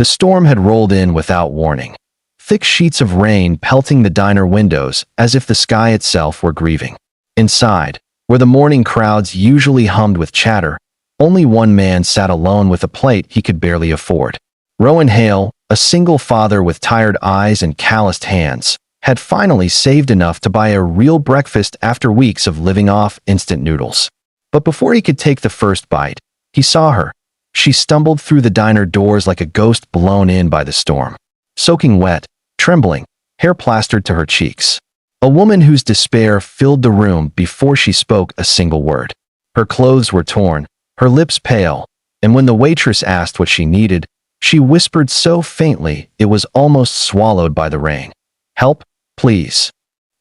The storm had rolled in without warning. Thick sheets of rain pelting the diner windows as if the sky itself were grieving. Inside, where the morning crowds usually hummed with chatter, only one man sat alone with a plate he could barely afford. Rowan Hale, a single father with tired eyes and calloused hands, had finally saved enough to buy a real breakfast after weeks of living off instant noodles. But before he could take the first bite, he saw her. She stumbled through the diner doors like a ghost blown in by the storm. Soaking wet, trembling, hair plastered to her cheeks. A woman whose despair filled the room before she spoke a single word. Her clothes were torn, her lips pale, and when the waitress asked what she needed, she whispered so faintly it was almost swallowed by the rain. "Help, please."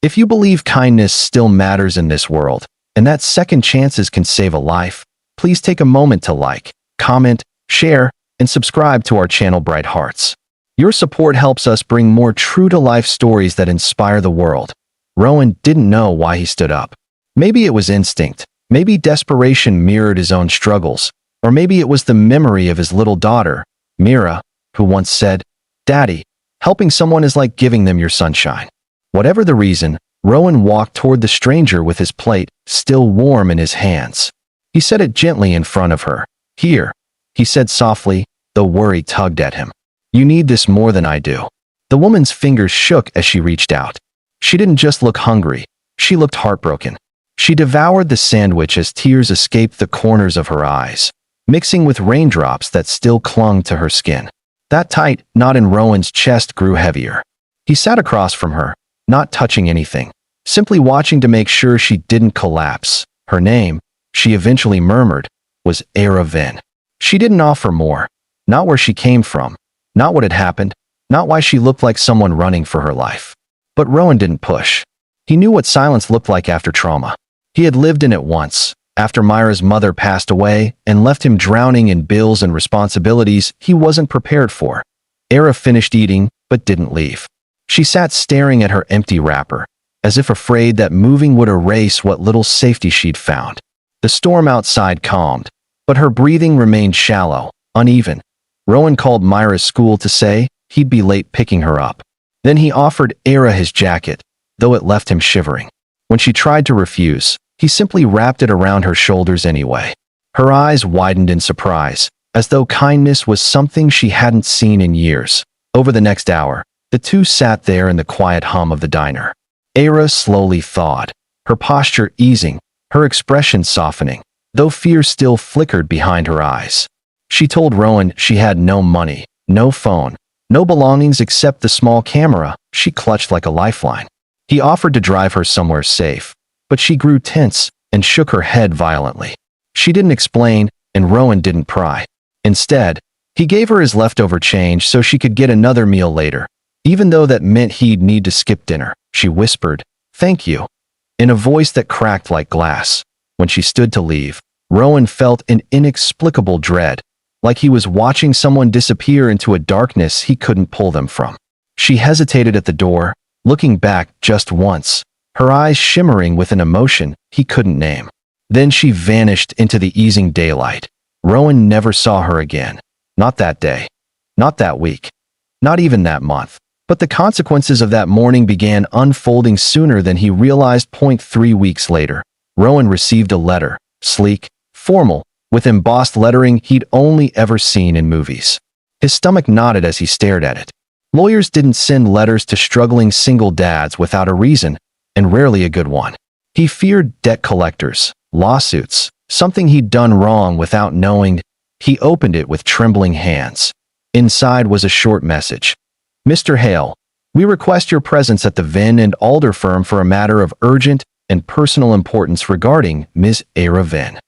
If you believe kindness still matters in this world, and that second chances can save a life, please take a moment to like, comment, share, and subscribe to our channel Bright Hearts. Your support helps us bring more true-to-life stories that inspire the world. Rowan didn't know why he stood up. Maybe it was instinct, maybe desperation mirrored his own struggles, or maybe it was the memory of his little daughter, Mira, who once said, "Daddy, helping someone is like giving them your sunshine." Whatever the reason, Rowan walked toward the stranger with his plate still warm in his hands. He set it gently in front of her. "Here," he said softly, though worry tugged at him. "You need this more than I do." The woman's fingers shook as she reached out. She didn't just look hungry, she looked heartbroken. She devoured the sandwich as tears escaped the corners of her eyes, mixing with raindrops that still clung to her skin. That tight knot in Rowan's chest grew heavier. He sat across from her, not touching anything, simply watching to make sure she didn't collapse. Her name, she eventually murmured, was Era Vin. She didn't offer more. Not where she came from, not what had happened, not why she looked like someone running for her life. But Rowan didn't push. He knew what silence looked like after trauma. He had lived in it once, after Myra's mother passed away and left him drowning in bills and responsibilities he wasn't prepared for. Era finished eating, but didn't leave. She sat staring at her empty wrapper, as if afraid that moving would erase what little safety she'd found. The storm outside calmed, but her breathing remained shallow, uneven. Rowan called Myra's school to say he'd be late picking her up. Then he offered Era his jacket, though it left him shivering. When she tried to refuse, he simply wrapped it around her shoulders anyway. Her eyes widened in surprise, as though kindness was something she hadn't seen in years. Over the next hour, the two sat there in the quiet hum of the diner. Era slowly thawed, her posture easing, her expression softening, though fear still flickered behind her eyes. She told Rowan she had no money, no phone, no belongings except the small camera she clutched like a lifeline. He offered to drive her somewhere safe, but she grew tense and shook her head violently. She didn't explain, and Rowan didn't pry. Instead, he gave her his leftover change so she could get another meal later, even though that meant he'd need to skip dinner. She whispered, "Thank you," in a voice that cracked like glass. When she stood to leave, Rowan felt an inexplicable dread, like he was watching someone disappear into a darkness he couldn't pull them from. She hesitated at the door, looking back just once, her eyes shimmering with an emotion he couldn't name. Then she vanished into the easing daylight. Rowan never saw her again. Not that day. Not that week. Not even that month. But the consequences of that morning began unfolding sooner than he realized. 3 weeks later, Rowan received a letter, sleek, formal, with embossed lettering he'd only ever seen in movies. His stomach knotted as he stared at it. Lawyers didn't send letters to struggling single dads without a reason, and rarely a good one. He feared debt collectors, lawsuits, something he'd done wrong without knowing. He opened it with trembling hands. Inside was a short message. "Mr. Hale, we request your presence at the Vin and Alder firm for a matter of urgent and personal importance regarding Ms. Era Vin."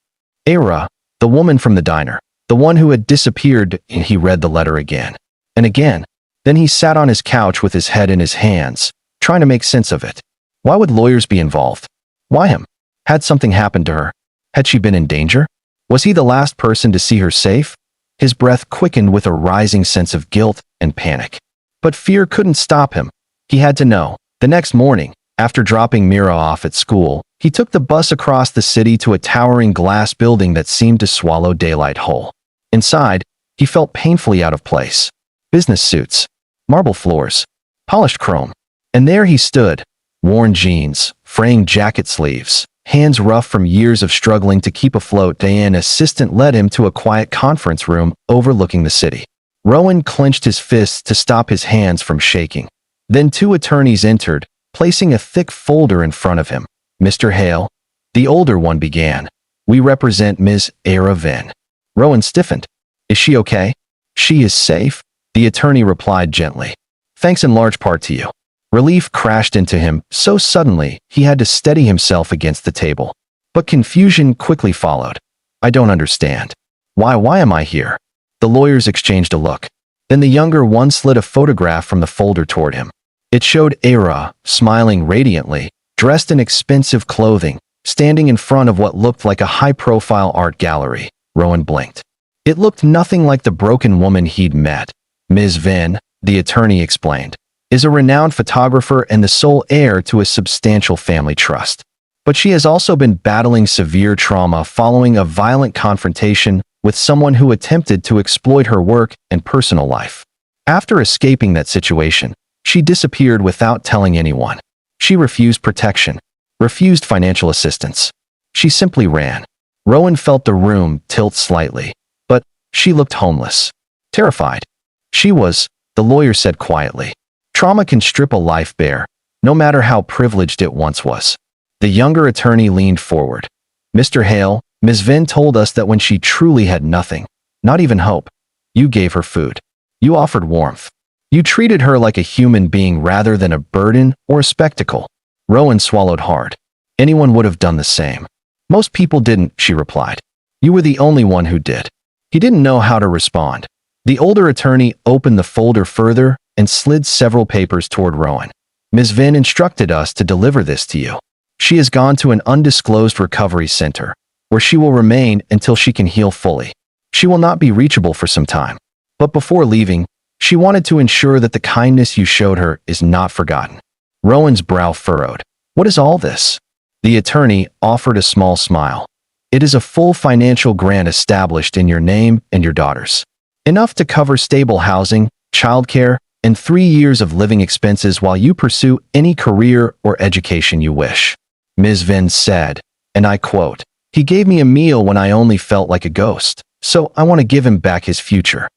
Era, the woman from the diner, the one who had disappeared. And he read the letter again and again. Then he sat on his couch with his head in his hands, trying to make sense of it. Why would lawyers be involved? Why him? Had something happened to her? Had she been in danger? Was he the last person to see her safe? His breath quickened with a rising sense of guilt and panic. But fear couldn't stop him. He had to know. The next morning, after dropping Mira off at school, he took the bus across the city to a towering glass building that seemed to swallow daylight whole. Inside, he felt painfully out of place. business suits, marble floors, polished chrome. And there he stood, worn jeans, fraying jacket sleeves, hands rough from years of struggling to keep afloat. An assistant led him to a quiet conference room overlooking the city. Rowan clenched his fists to stop his hands from shaking. Then two attorneys entered, placing a thick folder in front of him. "Mr. Hale," the older one began, "we represent Ms. Ara Vin." Rowan stiffened. "Is she okay?" "She is safe," the attorney replied gently. "Thanks in large part to you." Relief crashed into him so suddenly he had to steady himself against the table. But confusion quickly followed. "I don't understand. Why am I here?" The lawyers exchanged a look. Then the younger one slid a photograph from the folder toward him. It showed Ara, smiling radiantly, dressed in expensive clothing, standing in front of what looked like a high-profile art gallery. Rowan blinked. It looked nothing like the broken woman he'd met. "Ms. Vin," the attorney explained, "is a renowned photographer and the sole heir to a substantial family trust. But she has also been battling severe trauma following a violent confrontation with someone who attempted to exploit her work and personal life. After escaping that situation, she disappeared without telling anyone. She refused protection, refused financial assistance. She simply ran." Rowan felt the room tilt slightly, but she looked homeless, terrified. "She was," the lawyer said quietly. "Trauma can strip a life bare, no matter how privileged it once was." The younger attorney leaned forward. "Mr. Hale, Ms. Vin told us that when she truly had nothing, not even hope, you gave her food. You offered warmth. You treated her like a human being rather than a burden or a spectacle." Rowan swallowed hard. "Anyone would have done the same." "Most people didn't," she replied. "You were the only one who did." He didn't know how to respond. The older attorney opened the folder further and slid several papers toward Rowan. "Ms. Vin instructed us to deliver this to you. She has gone to an undisclosed recovery center, where she will remain until she can heal fully. She will not be reachable for some time. But before leaving, she wanted to ensure that the kindness you showed her is not forgotten." Rowan's brow furrowed. "What is all this?" The attorney offered a small smile. "It is a full financial grant established in your name and your daughter's. Enough to cover stable housing, childcare, and 3 years of living expenses while you pursue any career or education you wish." Ms. Vin said, and I quote, "He gave me a meal when I only felt like a ghost, so I want to give him back his future."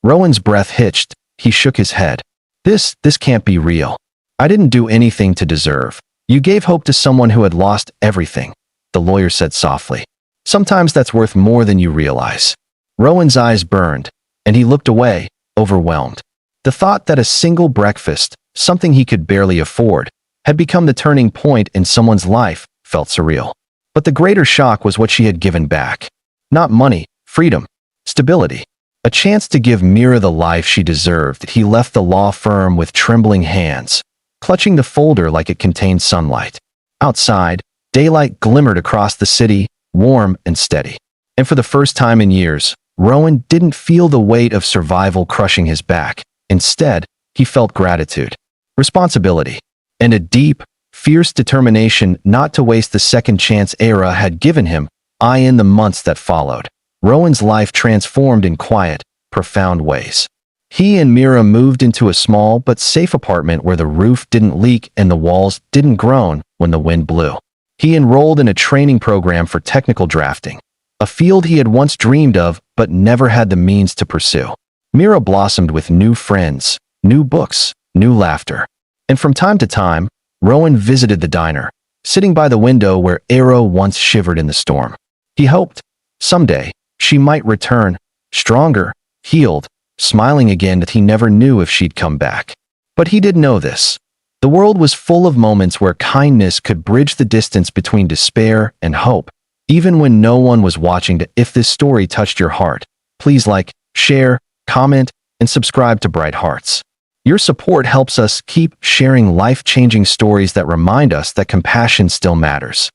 Rowan's breath hitched. He shook his head. This can't be real. I didn't do anything to deserve." "You gave hope to someone who had lost everything," the lawyer said softly. "Sometimes that's worth more than you realize." Rowan's eyes burned, and he looked away, overwhelmed. The thought that a single breakfast, something he could barely afford, had become the turning point in someone's life felt surreal. But the greater shock was what she had given back. Not money, freedom, stability. A chance to give Mira the life she deserved. He left the law firm with trembling hands, clutching the folder like it contained sunlight. Outside, daylight glimmered across the city, warm and steady. And for the first time in years, Rowan didn't feel the weight of survival crushing his back. Instead, he felt gratitude, responsibility, and a deep, fierce determination not to waste the second chance Ara had given him. In the months that followed, Rowan's life transformed in quiet, profound ways. He and Mira moved into a small but safe apartment where the roof didn't leak and the walls didn't groan when the wind blew. He enrolled in a training program for technical drafting, a field he had once dreamed of but never had the means to pursue. Mira blossomed with new friends, new books, new laughter. And from time to time, Rowan visited the diner, sitting by the window where Ara once shivered in the storm. He hoped, someday, she might return, stronger, healed, smiling again, that he never knew if she'd come back. But he did know this. The world was full of moments where kindness could bridge the distance between despair and hope, even when no one was watching. If this story touched your heart, please like, share, comment, and subscribe to Bright Hearts. Your support helps us keep sharing life-changing stories that remind us that compassion still matters.